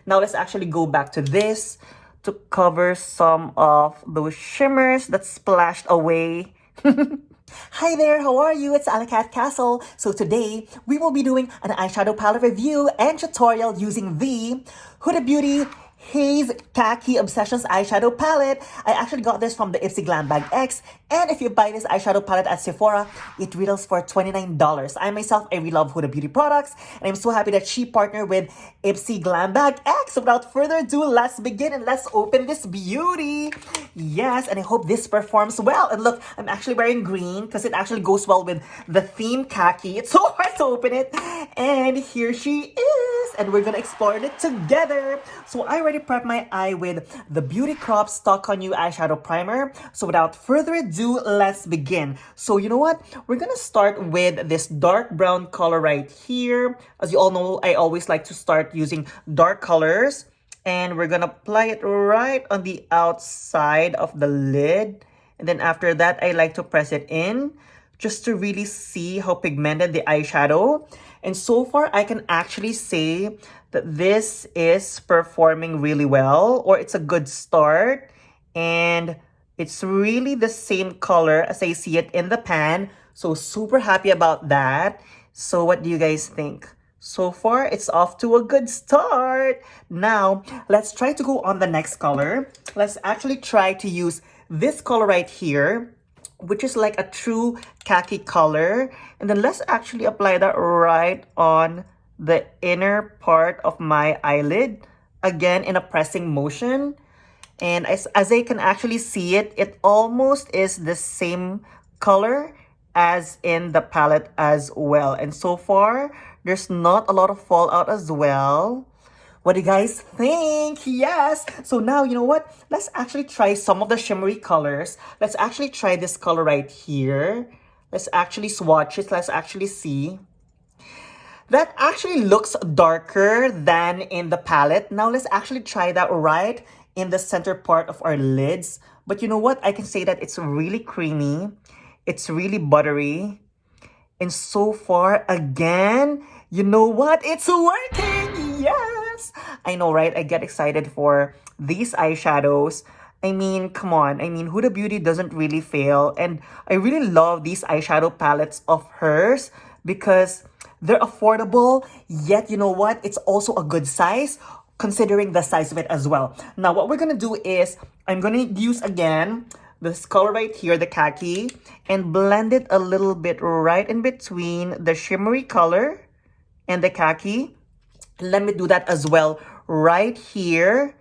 Now let's actually go back to this to cover some of those shimmers that splashed away. Hi there, how are you? It's Alicat Castle. So today, we will be doing an eyeshadow palette review and tutorial using the Huda Beauty Haze Khaki Obsessions eyeshadow palette. I actually got this from the Ipsy Glam Bag X, and if you buy this eyeshadow palette at Sephora, it retails for $29. I myself, I really love Huda Beauty products, and I'm so happy that she partnered with Ipsy Glam Bag X. So without further ado, let's begin and let's open this beauty. Yes, and I hope this performs well. And look, I'm actually wearing green because it actually goes well with the theme khaki. It's so hard to open it. And here she is, and we're gonna explore it together. So I already prepped my eye with the Beauty Crop Stock On You eyeshadow primer. So without further ado, let's begin. So you know what? We're gonna start with this dark brown color right here. As you all know, I always like to start using dark colors. And we're gonna apply it right on the outside of the lid. And then after that, I like to press it in just to really see how pigmented the eyeshadow. And so far, I can actually say that this is performing really well, or it's a good start. And it's really the same color as I see it in the pan. So super happy about that. So what do you guys think? So far, it's off to a good start. Now, let's try to go on the next color. Let's actually try to use this color right here, which is like a true khaki color. And then let's actually apply that right on the inner part of my eyelid. Again, in a pressing motion. And as I can actually see it, it almost is the same color as in the palette as well. And so far, there's not a lot of fallout as well. What do you guys think? Yes! So now, you know what? Let's actually try some of the shimmery colors. Let's actually try this color right here. Let's actually swatch it. Let's actually see. That actually looks darker than in the palette. Now, let's actually try that right in the center part of our lids. But you know what? I can say that it's really creamy. It's really buttery. And so far, again, you know what? It's working! Yes! I know, right? I get excited for these eyeshadows. I mean, come on. I mean, Huda Beauty doesn't really fail. And I really love these eyeshadow palettes of hers because they're affordable. Yet, you know what? It's also a good size considering the size of it as well. Now, what we're gonna do is I'm gonna use again this color right here, the khaki, and blend it a little bit right in between the shimmery color and the khaki. Let me do that as well right here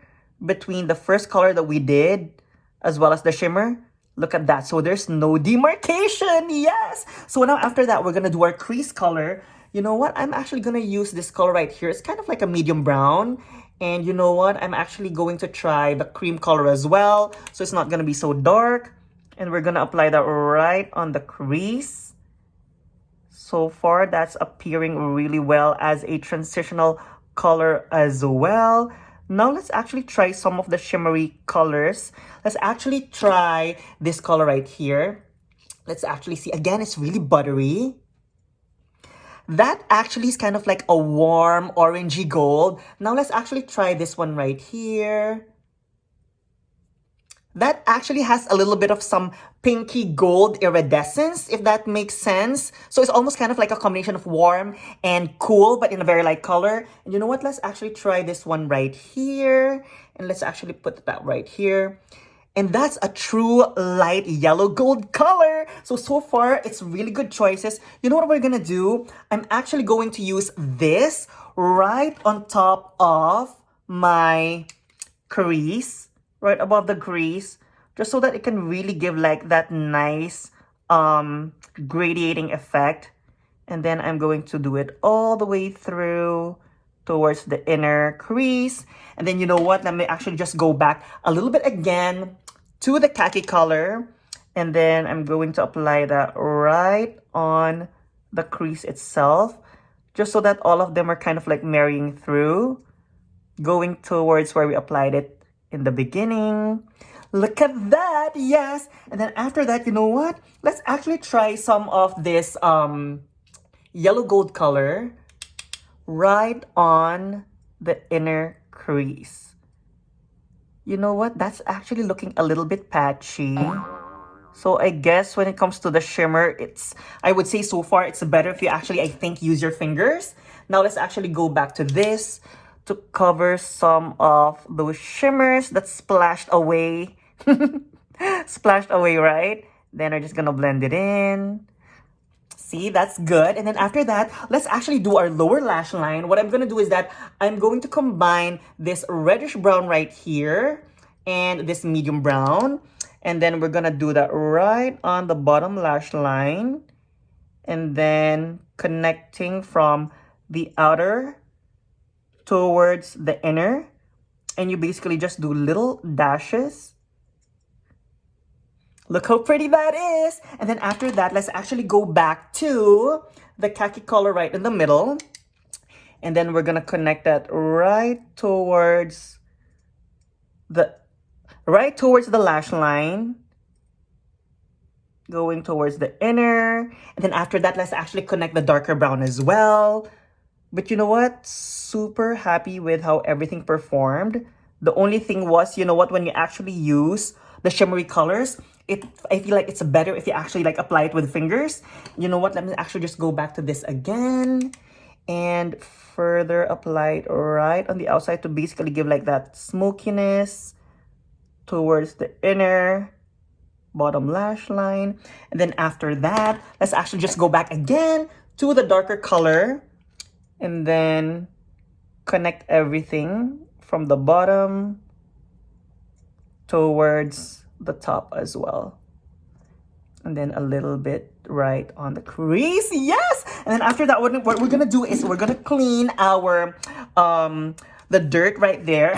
between the first color that we did as well as the shimmer. Look at that. So there's no demarcation. Yes. So now after that, we're going to do our crease color. You know what? I'm actually going to use this color right here. It's kind of like a medium brown. And you know what? I'm actually going to try the cream color as well. So it's not going to be so dark. And we're going to apply that right on the crease. So far, that's appearing really well as a transitional color as well. Now, let's actually try some of the shimmery colors. Let's actually try this color right here. Let's actually see. Again, it's really buttery. That actually is kind of like a warm orangey gold. Now let's actually try this one right here. That actually has a little bit of some pinky gold iridescence, if that makes sense. So it's almost kind of like a combination of warm and cool, but in a very light color. And you know what? Let's actually try this one right here. And let's actually put that right here. And that's a true light yellow gold color. So far, it's really good choices. You know what we're gonna do? I'm actually going to use this right on top of my crease, right above the crease, just so that it can really give like that nice gradiating effect. And then I'm going to do it all the way through towards the inner crease. And then you know what? Let me actually just go back a little bit again to the khaki color. And then I'm going to apply that right on the crease itself, just so that all of them are kind of like marrying through, going towards where we applied it in the beginning. Look at that, yes. And then after that, you know what? Let's actually try some of this yellow gold color right on the inner crease. You know what? That's actually looking a little bit patchy. So I guess when it comes to the shimmer, I would say so far it's better if you actually, I think, use your fingers. Now let's actually go back to this to cover some of those shimmers that splashed away. Splashed away, right? Then we're just gonna blend it in. See, that's good. And then after that, let's actually do our lower lash line. What I'm gonna do is that I'm going to combine this reddish brown right here and this medium brown. And then we're gonna do that right on the bottom lash line. And then connecting from the outer towards the inner. And you basically just do little dashes. Look how pretty that is. And then after that, let's actually go back to the khaki color right in the middle. And then we're gonna connect that right towards the lash line. Going towards the inner. And then after that, let's actually connect the darker brown as well. But you know what? Super happy with how everything performed. The only thing was, you know what? When you actually use the shimmery colors, I feel like it's better if you actually like apply it with fingers. You know what? Let me actually just go back to this again. And further apply it right on the outside to basically give like that smokiness towards the inner bottom lash line. And then after that, let's actually just go back again to the darker color. And then connect everything from the bottom towards the top as well. And then a little bit right on the crease. Yes! And then after that, what we're gonna do is we're gonna clean our the dirt right there.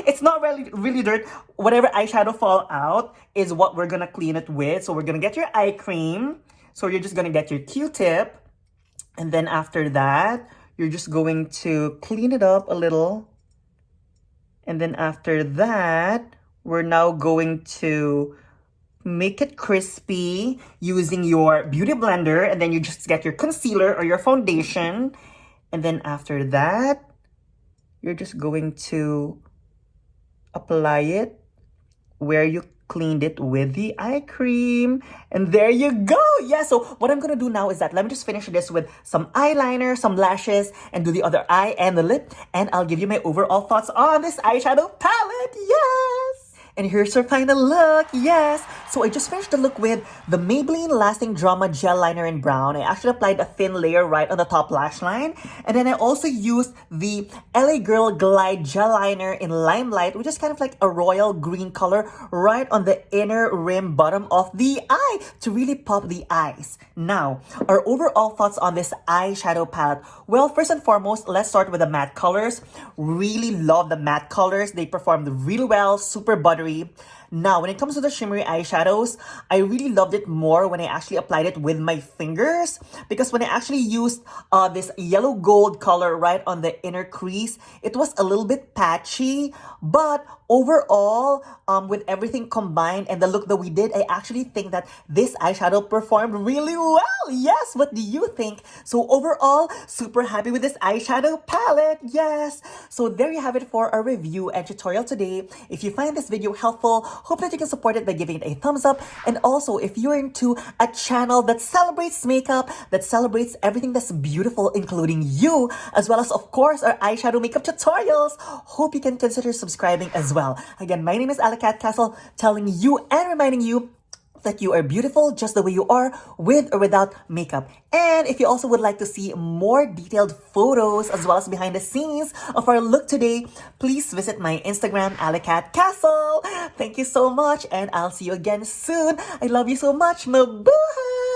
It's not really dirt. Whatever eyeshadow fall out is what we're gonna clean it with. So we're gonna get your eye cream. So you're just gonna get your Q-tip. And then after that, you're just going to clean it up a little. And then after that, we're now going to make it crispy using your beauty blender. And then you just get your concealer or your foundation. And then after that, you're just going to apply it where you cleaned it with the eye cream. And there you go. Yeah, so what I'm gonna do now is that let me just finish this with some eyeliner, some lashes, and do the other eye and the lip. And I'll give you my overall thoughts on this eyeshadow palette. Yes! And here's her final look. Yes! So I just finished the look with the Maybelline Lasting Drama Gel Liner in brown. I actually applied a thin layer right on the top lash line. And then I also used the LA Girl Glide Gel Liner in Limelight, which is kind of like a royal green color right on the inner rim bottom of the eye to really pop the eyes. Now, our overall thoughts on this eyeshadow palette. Well, first and foremost, let's start with the matte colors. Really love the matte colors. They performed really well, super buttery. Now, when it comes to the shimmery eyeshadows, I really loved it more when I actually applied it with my fingers, because when I actually used this yellow gold color right on the inner crease, it was a little bit patchy, but overall, with everything combined and the look that we did, I actually think that this eyeshadow performed really well. Yes, what do you think? So overall, super happy with this eyeshadow palette. Yes. So there you have it for our review and tutorial today. If you find this video helpful, hope that you can support it by giving it a thumbs up. And also, if you're into a channel that celebrates makeup, that celebrates everything that's beautiful, including you, as well as, of course, our eyeshadow makeup tutorials, hope you can consider subscribing as well. Again, my name is Alakat Castle, telling you and reminding you that you are beautiful just the way you are, with or without makeup. And if you also would like to see more detailed photos as well as behind the scenes of our look today, please visit my Instagram, Alakat Castle. Thank you so much, and I'll see you again soon. I love you so much. Mabuhay!